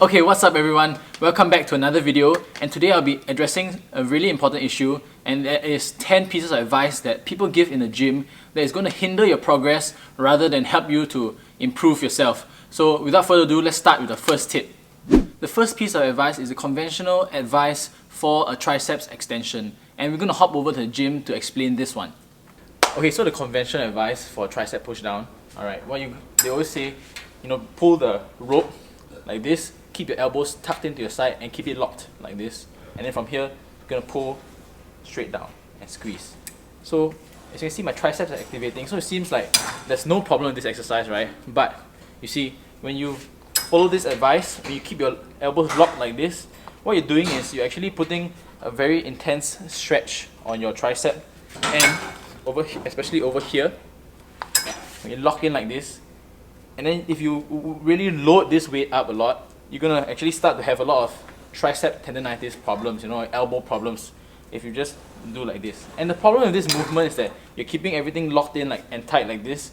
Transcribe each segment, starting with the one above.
Okay, what's up everyone? Welcome back to another video, and today I'll be addressing a really important issue, and that is 10 pieces of advice that people give in the gym that is going to hinder your progress rather than help you to improve yourself. So without further ado, let's start with the first tip. The first piece of advice is the conventional advice for a triceps extension, and we're going to hop over to the gym to explain this one. Okay, so the conventional advice for tricep push down. Alright, they always say, pull the rope like this, keep your elbows tucked into your side and keep it locked like this. And then from here, you're going to pull straight down and squeeze. So as you can see, my triceps are activating. So it seems like there's no problem with this exercise, right? But you see, when you follow this advice, when you keep your elbows locked like this, what you're doing is you're actually putting a very intense stretch on your tricep, and especially over here, when you lock in like this. And then if you really load this weight up a lot, you're going to actually start to have a lot of tricep tendinitis problems, elbow problems, if you just do like this. And the problem with this movement is that you're keeping everything locked in and tight like this.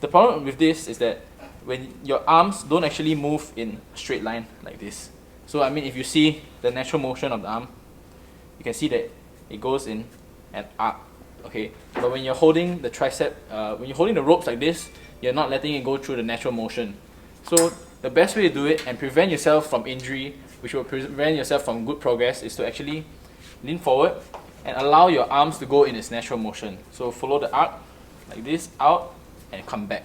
The problem with this is that when your arms don't actually move in a straight line like this. So I mean, if you see the natural motion of the arm, you can see that it goes in and up, okay? But when you're holding the tricep, when you're holding the ropes like this, you're not letting it go through the natural motion. So the best way to do it and prevent yourself from injury, which will prevent yourself from good progress, is to actually lean forward and allow your arms to go in its natural motion. So follow the arc like this, out and come back.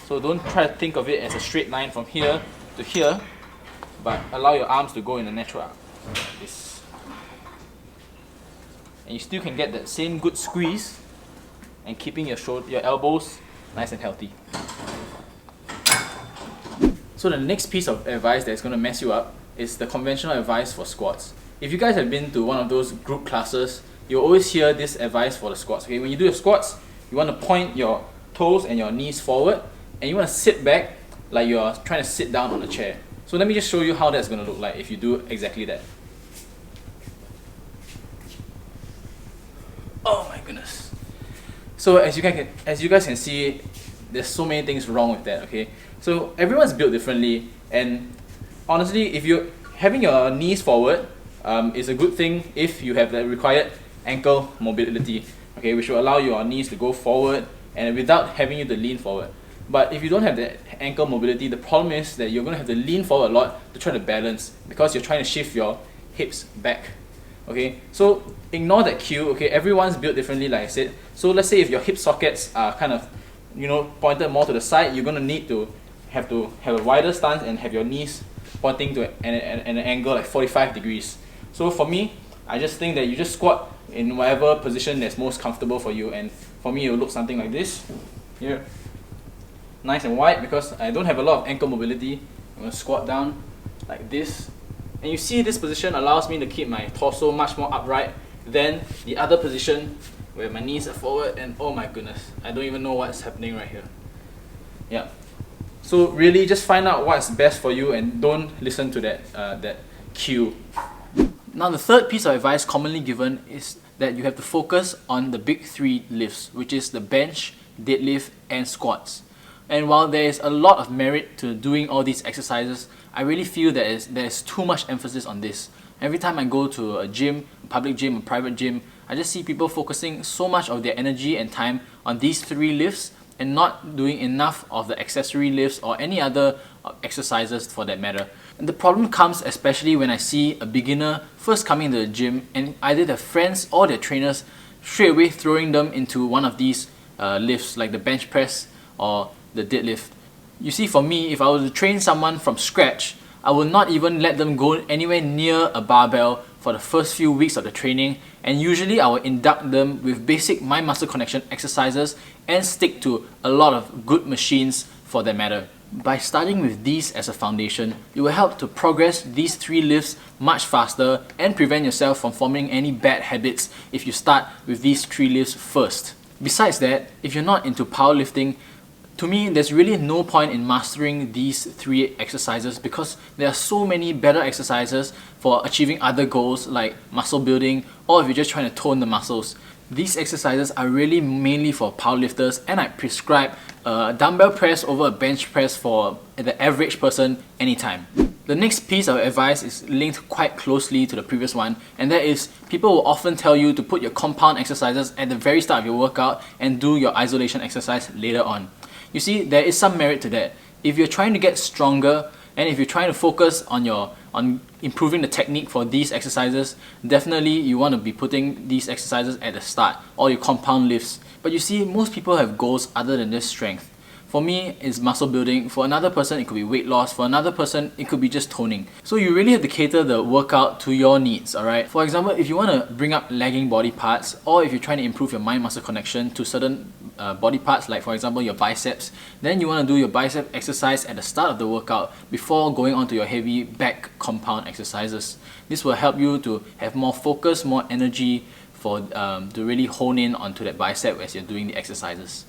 So don't try to think of it as a straight line from here to here, but allow your arms to go in a natural arc like this. And you still can get that same good squeeze and keeping your elbows nice and healthy. So the next piece of advice that's going to mess you up is the conventional advice for squats. If you guys have been to one of those group classes, you'll always hear this advice for the squats. Okay, when you do your squats, you want to point your toes and your knees forward, and you want to sit back like you're trying to sit down on a chair. So let me just show you how that's going to look like if you do exactly that. Oh my goodness. So as you guys can see, there's so many things wrong with that, okay? So everyone's built differently, and honestly, if you're having your knees forward, is a good thing if you have the required ankle mobility, okay, which will allow your knees to go forward and without having you to lean forward. But if you don't have that ankle mobility, the problem is that you're going to have to lean forward a lot to try to balance, because you're trying to shift your hips back. Okay, so ignore that cue. Okay, everyone's built differently, like I said. So let's say if your hip sockets are kind of, pointed more to the side, you're going to need to have a wider stance and have your knees pointing to an angle like 45 degrees. So for me, I just think that you just squat in whatever position that's most comfortable for you, and for me it will look something like this here, nice and wide, because I don't have a lot of ankle mobility. I'm going to squat down like this. And you see, this position allows me to keep my torso much more upright than the other position where my knees are forward, and oh my goodness, I don't even know what's happening right here. Yeah. So really just find out what's best for you and don't listen to that cue. Now the third piece of advice commonly given is that you have to focus on the big three lifts, which is the bench, deadlift and squats. And while there is a lot of merit to doing all these exercises, I really feel that there's too much emphasis on this. Every time I go to a gym, a public gym, a private gym, I just see people focusing so much of their energy and time on these three lifts and not doing enough of the accessory lifts or any other exercises for that matter. And the problem comes especially when I see a beginner first coming to the gym and either their friends or their trainers straight away throwing them into one of these lifts like the bench press or the deadlift. You see, for me, if I were to train someone from scratch, I will not even let them go anywhere near a barbell for the first few weeks of the training, and usually I will induct them with basic mind muscle connection exercises and stick to a lot of good machines for that matter. By starting with these as a foundation, it will help to progress these three lifts much faster and prevent yourself from forming any bad habits if you start with these three lifts first. Besides that, if you're not into powerlifting, to me, there's really no point in mastering these three exercises because there are so many better exercises for achieving other goals like muscle building, or if you're just trying to tone the muscles. These exercises are really mainly for powerlifters, and I prescribe a dumbbell press over a bench press for the average person anytime. The next piece of advice is linked quite closely to the previous one, and that is people will often tell you to put your compound exercises at the very start of your workout and do your isolation exercise later on. You see, there is some merit to that. If you're trying to get stronger and if you're trying to focus on improving the technique for these exercises, definitely you want to be putting these exercises at the start, or your compound lifts. But you see, most people have goals other than just strength. For me, it's muscle building. For another person, it could be weight loss. For another person, it could be just toning. So you really have to cater the workout to your needs, alright? For example, if you want to bring up lagging body parts, or if you're trying to improve your mind-muscle connection to certain body parts, like for example your biceps, then you want to do your bicep exercise at the start of the workout before going on to your heavy back compound exercises. This will help you to have more focus, more energy to really hone in onto that bicep as you're doing the exercises.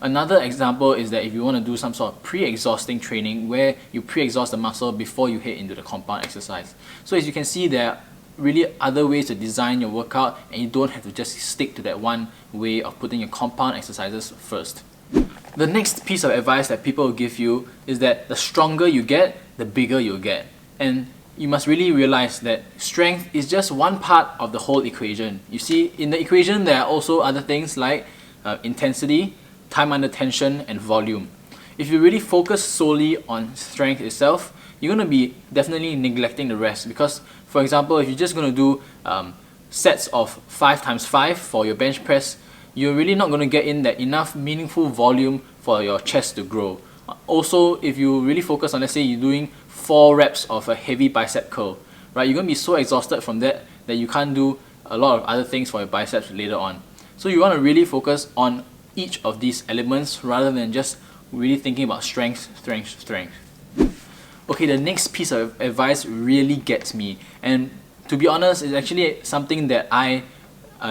Another example is that if you want to do some sort of pre-exhausting training where you pre-exhaust the muscle before you head into the compound exercise. So as you can see, there are really other ways to design your workout, and you don't have to just stick to that one way of putting your compound exercises first. The next piece of advice that people will give you is that the stronger you get, the bigger you'll get. And you must really realize that strength is just one part of the whole equation. You see, in the equation there are also other things like intensity, time under tension, and volume. If you really focus solely on strength itself, you're going to be definitely neglecting the rest, because for example, if you're just going to do sets of 5x5 for your bench press, you're really not going to get in that enough meaningful volume for your chest to grow. Also, if you really focus on, let's say you're doing 4 reps of a heavy bicep curl, right, you're going to be so exhausted from that that you can't do a lot of other things for your biceps later on. So you want to really focus on each of these elements rather than just really thinking about strength. Okay, the next piece of advice really gets me, and to be honest, it's actually something that I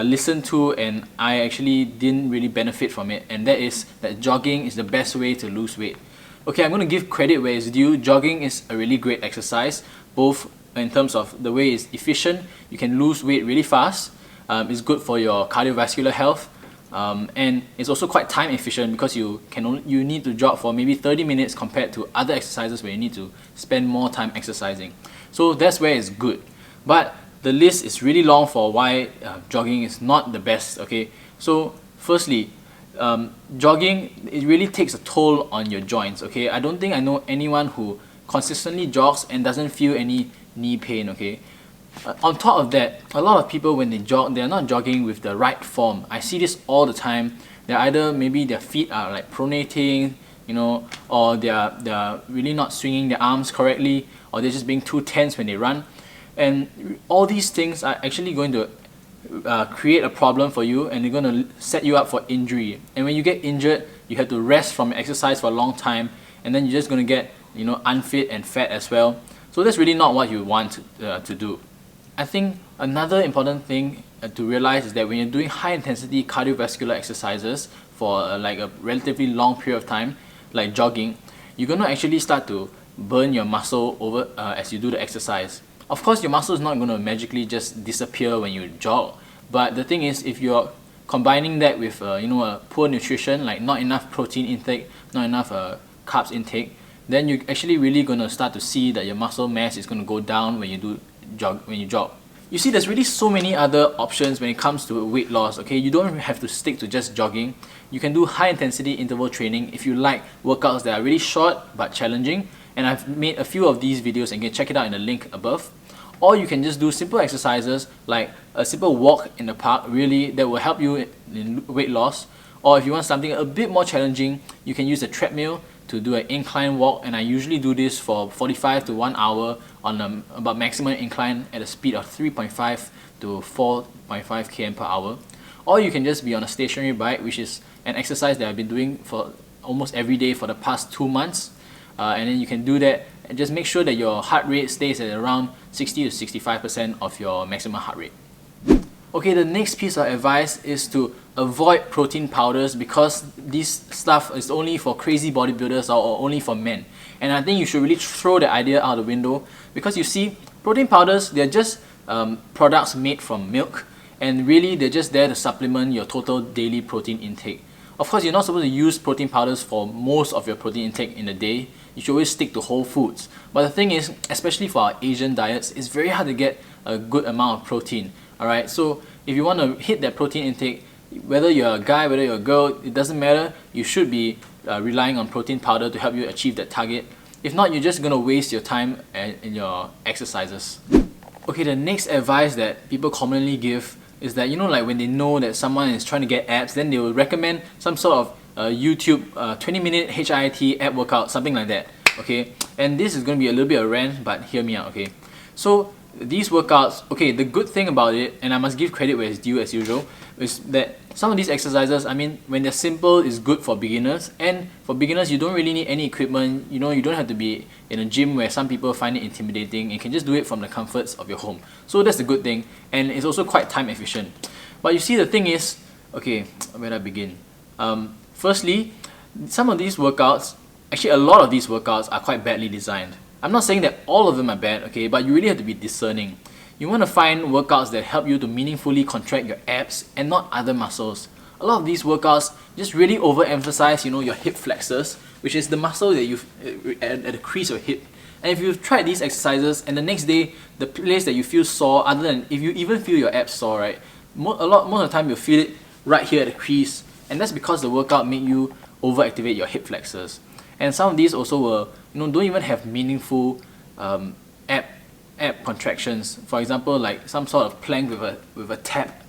listened to and I actually didn't really benefit from it, and that is that jogging is the best way to lose weight. Okay, I'm going to give credit where it's due. Jogging is a really great exercise, both in terms of the way it's efficient, you can lose weight really fast, it's good for your cardiovascular health, and it's also quite time efficient because you need to jog for maybe 30 minutes compared to other exercises where you need to spend more time exercising. So that's where it's good. But the list is really long for why jogging is not the best. Okay, so firstly, jogging, it really takes a toll on your joints. Okay, I don't think I know anyone who consistently jogs and doesn't feel any knee pain. Okay. On top of that, a lot of people when they jog, they're not jogging with the right form. I see this all the time. They're either maybe their feet are like pronating, you know, or they're really not swinging their arms correctly, or they're just being too tense when they run. And all these things are actually going to create a problem for you, and they're going to set you up for injury. And when you get injured, you have to rest from exercise for a long time, and then you're just going to get, you know, unfit and fat as well. So that's really not what you want to do. I think another important thing to realize is that when you're doing high intensity cardiovascular exercises for like a relatively long period of time, like jogging, you're going to actually start to burn your muscle over as you do the exercise. Of course, your muscle is not going to magically just disappear when you jog, but the thing is, if you're combining that with a poor nutrition, like not enough protein intake, not enough carbs intake, then you're actually really going to start to see that your muscle mass is going to go down when you jog. You see, there's really so many other options when it comes to weight loss. Okay, you don't have to stick to just jogging. You can do high intensity interval training if you like workouts that are really short but challenging, and I've made a few of these videos and you can check it out in the link above. Or you can just do simple exercises like a simple walk in the park, really, that will help you in weight loss. Or if you want something a bit more challenging, you can use a treadmill to do an incline walk, and I usually do this for 45 to 1 hour on about maximum incline at a speed of 3.5 to 4.5 km per hour. Or you can just be on a stationary bike, which is an exercise that I've been doing for almost every day for the past 2 months, and then you can do that and just make sure that your heart rate stays at around 60 to 65% of your maximum heart rate. Okay, the next piece of advice is to avoid protein powders, because this stuff is only for crazy bodybuilders or only for men. And I think you should really throw the idea out the window, because you see, protein powders, they're just products made from milk, and really they're just there to supplement your total daily protein intake. Of course, you're not supposed to use protein powders for most of your protein intake in a day. you should always stick to whole foods. But the thing is, especially for our Asian diets, it's very hard to get a good amount of protein. Alright, so if you want to hit that protein intake, whether you're a guy, whether you're a girl, it doesn't matter. You should be relying on protein powder to help you achieve that target. If not, you're just going to waste your time in your exercises. Okay, the next advice that people commonly give is that, like when they know that someone is trying to get abs, then they will recommend some sort of YouTube 20-minute HIIT ab workout, something like that. Okay, and this is going to be a little bit of a rant, but hear me out. Okay, so these workouts, okay, the good thing about it, and I must give credit where it's due as usual, is that some of these exercises, I mean, when they're simple, is good for beginners. And for beginners, you don't really need any equipment. You don't have to be in a gym where some people find it intimidating. You can just do it from the comforts of your home. So that's the good thing, and it's also quite time efficient. But you see, the thing is, okay, where do I begin? Firstly, some of these workouts, actually a lot of these workouts are quite badly designed. I'm not saying that all of them are bad, okay, but you really have to be discerning. You want to find workouts that help you to meaningfully contract your abs and not other muscles. A lot of these workouts just really overemphasize, your hip flexors, which is the muscle that you've at the crease of your hip. And if you've tried these exercises and the next day, the place that you feel sore, other than if you even feel your abs sore, right, most of the time you'll feel it right here at the crease, and that's because the workout made you overactivate your hip flexors. And some of these also will, don't even have meaningful ab contractions. For example, like some sort of plank with a tap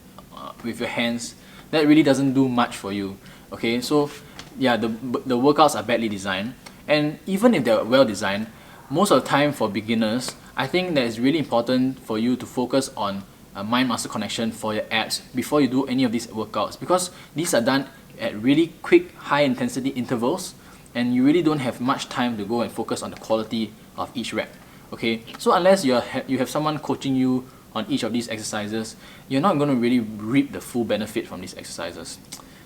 with your hands. That really doesn't do much for you. Okay, so yeah, the workouts are badly designed, and even if they're well designed, most of the time for beginners, I think that it's really important for you to focus on mind-muscle connection for your abs before you do any of these workouts, because these are done at really quick, high-intensity intervals, and you really don't have much time to go and focus on the quality of each rep. Okay, so unless you have someone coaching you on each of these exercises, you're not going to really reap the full benefit from these exercises.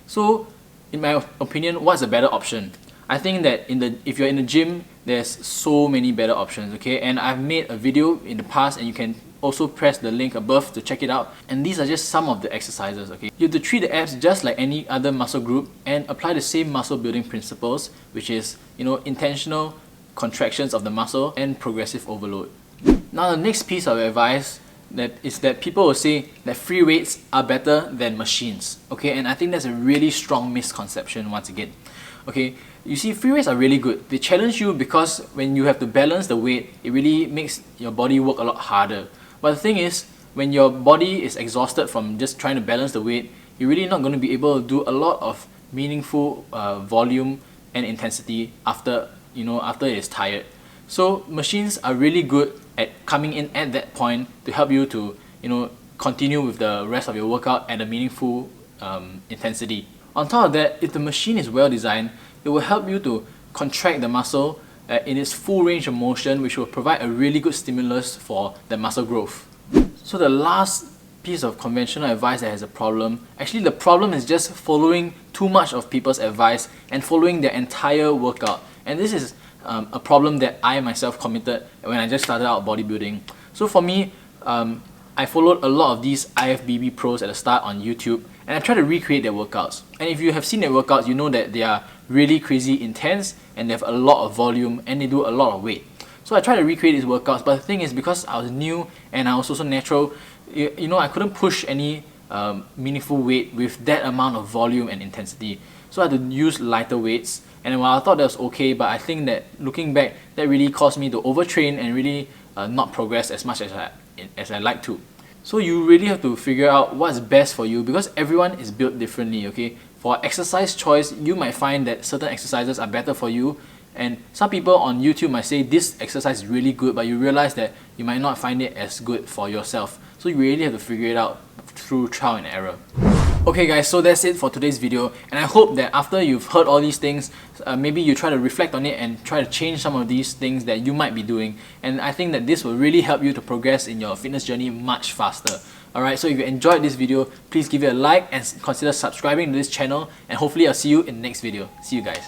So, in my opinion, what's a better option? I think that if you're in the gym, there's so many better options. Okay, and I've made a video in the past, and you can also press the link above to check it out. And these are just some of the exercises. Okay, you have to treat the abs just like any other muscle group and apply the same muscle building principles, which is intentional contractions of the muscle and progressive overload. Now, the next piece of advice is that people will say that free weights are better than machines. Okay, and I think that's a really strong misconception once again. Okay, you see, free weights are really good. They challenge you because when you have to balance the weight, it really makes your body work a lot harder. But the thing is, when your body is exhausted from just trying to balance the weight, you're really not going to be able to do a lot of meaningful volume and intensity after it is tired. So machines are really good at coming in at that point to help you to continue with the rest of your workout at a meaningful intensity. On top of that, if the machine is well designed, it will help you to contract the muscle in its full range of motion, which will provide a really good stimulus for the muscle growth. So the last piece of conventional advice that has a problem, actually the problem is just following too much of people's advice and following their entire workout. And this is a problem that I myself committed when I just started out bodybuilding. So for me, I followed a lot of these IFBB pros at the start on YouTube, and I tried to recreate their workouts. And if you have seen their workouts, you know that they are really crazy intense and they have a lot of volume and they do a lot of weight. So I tried to recreate these workouts, but the thing is, because I was new and I was also natural, I couldn't push any meaningful weight with that amount of volume and intensity. So I had to use lighter weights. And while I thought that was okay, but I think that looking back, that really caused me to overtrain and really not progress as much as I like to. So you really have to figure out what's best for you, because everyone is built differently. Okay, for exercise choice, you might find that certain exercises are better for you, and some people on YouTube might say this exercise is really good, but you realize that you might not find it as good for yourself. So you really have to figure it out through trial and error. Okay guys, so that's it for today's video, and I hope that after you've heard all these things, maybe you try to reflect on it and try to change some of these things that you might be doing. And I think that this will really help you to progress in your fitness journey much faster. Alright, so if you enjoyed this video, please give it a like and consider subscribing to this channel, and hopefully I'll see you in the next video. See you guys.